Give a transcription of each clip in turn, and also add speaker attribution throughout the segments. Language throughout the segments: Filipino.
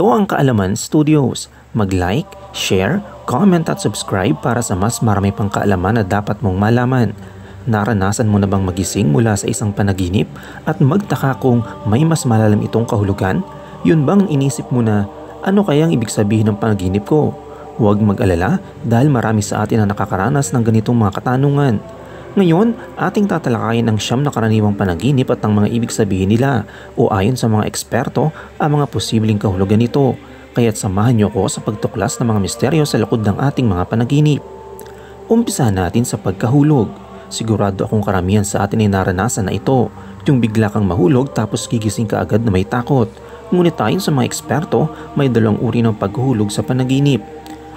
Speaker 1: Ito ang Kaalaman Studios. Mag-like, share, comment at subscribe para sa mas marami pang kaalaman na dapat mong malaman. Naranasan mo na bang magising mula sa isang panaginip at magtaka kung may mas malalim itong kahulugan? Yun bang inisip mo na, ano kayang ibig sabihin ng panaginip ko? Huwag mag-alala dahil marami sa atin ang nakakaranas ng ganitong mga katanungan. Ngayon, ating tatalakayin ang 9 na karaniwang panaginip at ang mga ibig sabihin nila o ayon sa mga eksperto ang mga posibleng kahulugan nito. Kaya't samahan niyo ko sa pagtuklas ng mga misteryo sa likod ng ating mga panaginip. Umpisahan natin sa pagkahulog. Sigurado akong karamihan sa atin ay naranasan na ito, yung bigla kang mahulog tapos gigising ka agad na may takot. Ngunit ayon sa mga eksperto, may 2 uri ng paghuhulog sa panaginip.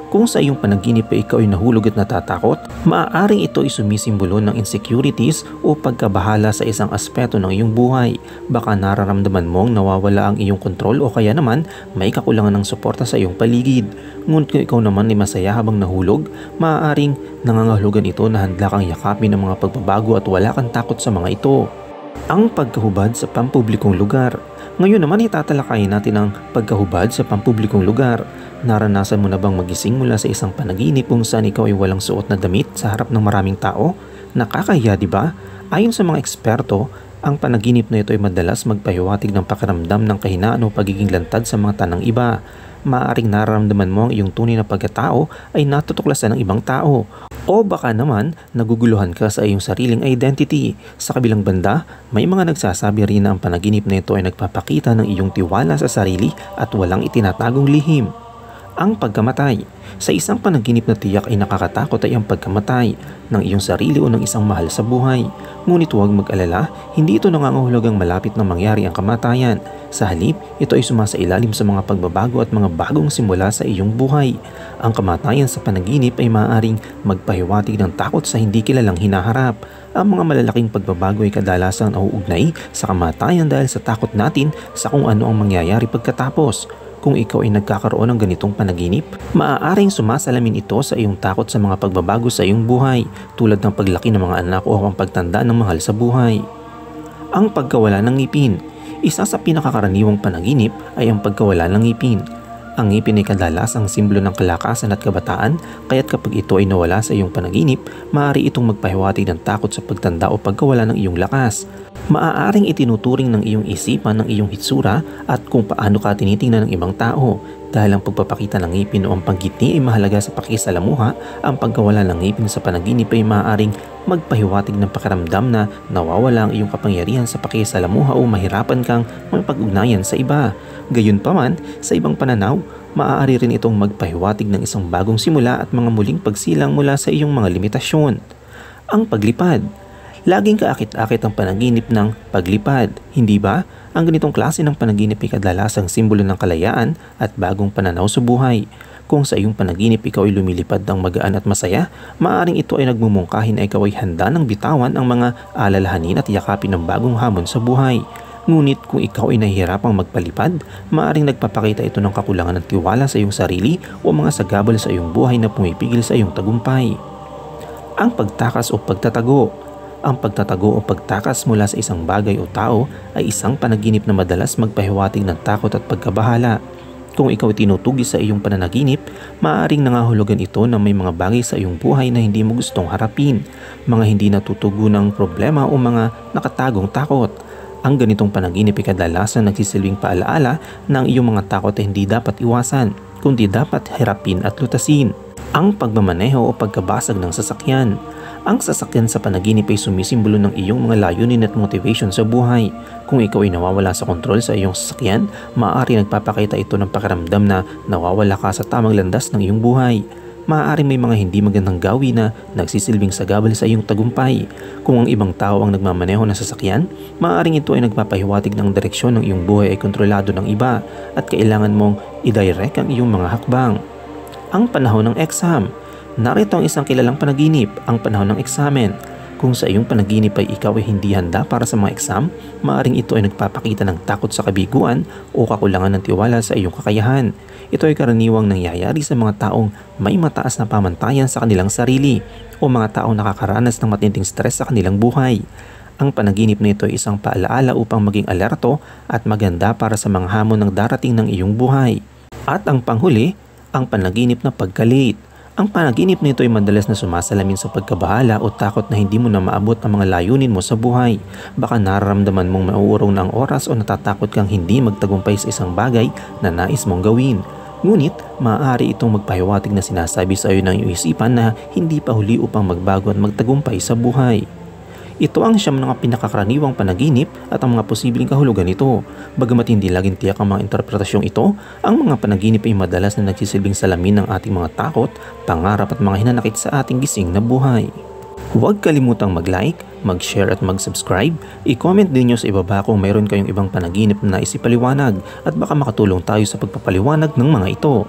Speaker 1: Kung sa iyong panaginip ay ikaw ay nahulog at natatakot, maaaring ito ay sumisimbolo ng insecurities o pagkabahala sa isang aspeto ng iyong buhay. Baka nararamdaman mong nawawala ang iyong kontrol o kaya naman may kakulangan ng suporta sa iyong paligid. Ngunit kung ikaw naman ay masaya habang nahulog, maaaring nangangahulugan ito na handla kang yakapin ng mga pagbabago at wala kang takot sa mga ito. Ang pagkahubad sa pampublikong lugar. Ngayon naman itatalakayin natin ang pagkahubad sa pampublikong lugar. Naranasan mo na bang magising mula sa isang panaginip kung saan ikaw ay walang suot na damit sa harap ng maraming tao? Nakakahiya, di ba? Ayon sa mga eksperto, ang panaginip na ito ay madalas magpahiwatig ng pakiramdam ng kahinaan o pagiging lantad sa mga tanang iba. Maaaring nararamdaman mo ang iyong tunay na pagkatao ay natutuklasan ng ibang tao. O baka naman naguguluhan ka sa iyong sariling identity. Sa kabilang banda, may mga nagsasabi rin na ang panaginip na ito ay nagpapakita ng iyong tiwala sa sarili at walang itinatagong lihim. Ang pagkamatay. Sa isang panaginip na tiyak ay nakakatakot ay ang pagkamatay ng iyong sarili o ng isang mahal sa buhay. Ngunit huwag mag-alala, hindi ito nangangahulugang malapit na mangyari ang kamatayan. Sa halip, ito ay sumasailalim sa mga pagbabago at mga bagong simula sa iyong buhay. Ang kamatayan sa panaginip ay maaaring magpahiwatig ng takot sa hindi kilalang hinaharap. Ang mga malalaking pagbabago ay kadalasang nauugnay sa kamatayan dahil sa takot natin sa kung ano ang mangyayari pagkatapos. Kung ikaw ay nagkakaroon ng ganitong panaginip, maaaring sumasalamin ito sa iyong takot sa mga pagbabago sa iyong buhay, tulad ng paglaki ng mga anak o ang pagtanda ng mahal sa buhay. Ang pagkawala ng ngipin. Isa sa pinakakaraniwang panaginip ay ang pagkawala ng ngipin. Ang ngipin ay kadalasang simbolo ng kalakasan at kabataan, kaya't kapag ito ay nawala sa iyong panaginip, maaari itong magpahiwatig ng takot sa pagtanda o pagkawala ng iyong lakas. Maaaring itinuturing ng iyong isipan ng iyong hitsura at kung paano ka tinitingnan ng ibang tao. Dahil ang pagpapakita ng ngipin o ang panggitni ay mahalaga sa pakisalamuha, ang pagkawala ng ngipin sa panaginip ay maaaring magpahiwatig ng pakiramdam na nawawala ang iyong kapangyarihan sa pakisalamuha o mahirapan kang makipag-ugnayan sa iba. Gayunpaman, sa ibang pananaw, maaari rin itong magpahiwatig ng isang bagong simula at mga muling pagsilang mula sa iyong mga limitasyon. Ang paglipad. Laging kaakit-akit ang panaginip ng paglipad, hindi ba? Ang ganitong klase ng panaginip ay kadalasang simbolo ng kalayaan at bagong pananaw sa buhay. Kung sa iyong panaginip ikaw ay lumilipad ng magaan at masaya, maaaring ito ay nagmumungkahi na ikaw ay handa ng bitawan ang mga alalahanin at yakapin ng bagong hamon sa buhay. Ngunit kung ikaw ay nahihirapang magpalipad, maaaring nagpapakita ito ng kakulangan ng tiwala sa iyong sarili o mga sagabal sa iyong buhay na pumipigil sa iyong tagumpay. Ang pagtakas o pagtatago. Ang pagtatago o pagtakas mula sa isang bagay o tao ay isang panaginip na madalas magpahiwatig ng takot at pagkabahala. Kung ikaw tinutugi sa iyong pananaginip, maaaring nangahulugan ito na may mga bagay sa iyong buhay na hindi mo gustong harapin, mga hindi natutugunang problema o mga nakatagong takot. Ang ganitong panaginip ay kadalasan nagsisilbing paalaala na ang iyong mga takot ay hindi dapat iwasan, kundi dapat harapin at lutasin. Ang pagmamaneho o pagkabasag ng sasakyan. Ang sasakyan sa panaginip ay sumisimbolo ng iyong mga layunin at motivation sa buhay. Kung ikaw ay nawawala sa kontrol sa iyong sasakyan, maaari nagpapakita ito ng pakiramdam na nawawala ka sa tamang landas ng iyong buhay. Maaari may mga hindi magandang gawin na nagsisilbing sagabal sa iyong tagumpay. Kung ang ibang tao ang nagmamaneho ng sasakyan, maaaring ito ay nagpapahiwatig ng direksyon ng iyong buhay ay kontrolado ng iba at kailangan mong i-direct ang iyong mga hakbang. Ang panahon ng exam. Narito ang isang kilalang panaginip, ang panahon ng eksamen. Kung sa iyong panaginip ay ikaw ay hindi handa para sa mga exam, maaaring ito ay nagpapakita ng takot sa kabiguan o kakulangan ng tiwala sa iyong kakayahan. Ito ay karaniwang nangyayari sa mga taong may mataas na pamantayan sa kanilang sarili o mga taong nakakaranas ng matinding stress sa kanilang buhay. Ang panaginip na ito ay isang paalaala upang maging alerto at maganda para sa mga hamon ng darating ng iyong buhay. At ang panghuli, ang panaginip na pagka-late. Ang panaginip nito ay madalas na sumasalamin sa pagkabahala o takot na hindi mo na maabot ang mga layunin mo sa buhay. Baka nararamdaman mong mauurong na ang oras o natatakot kang hindi magtagumpay sa isang bagay na nais mong gawin. Ngunit, maaari itong magpahiwatig na sinasabi sa iyo ng iyong isipan na hindi pa huli upang magbago at magtagumpay sa buhay. Ito ang siyam ng mga pinakakaraniwang panaginip at ang mga posibleng kahulugan nito. Bagamat hindi laging tiyak ang mga interpretasyong ito, ang mga panaginip ay madalas na nagsisilbing salamin ng ating mga takot, pangarap at mga hinanakit sa ating gising na buhay. Huwag kalimutang mag-like, mag-share at mag-subscribe. I-comment din nyo sa ibaba kung mayroon kayong ibang panaginip na naisipaliwanag at baka makatulong tayo sa pagpapaliwanag ng mga ito.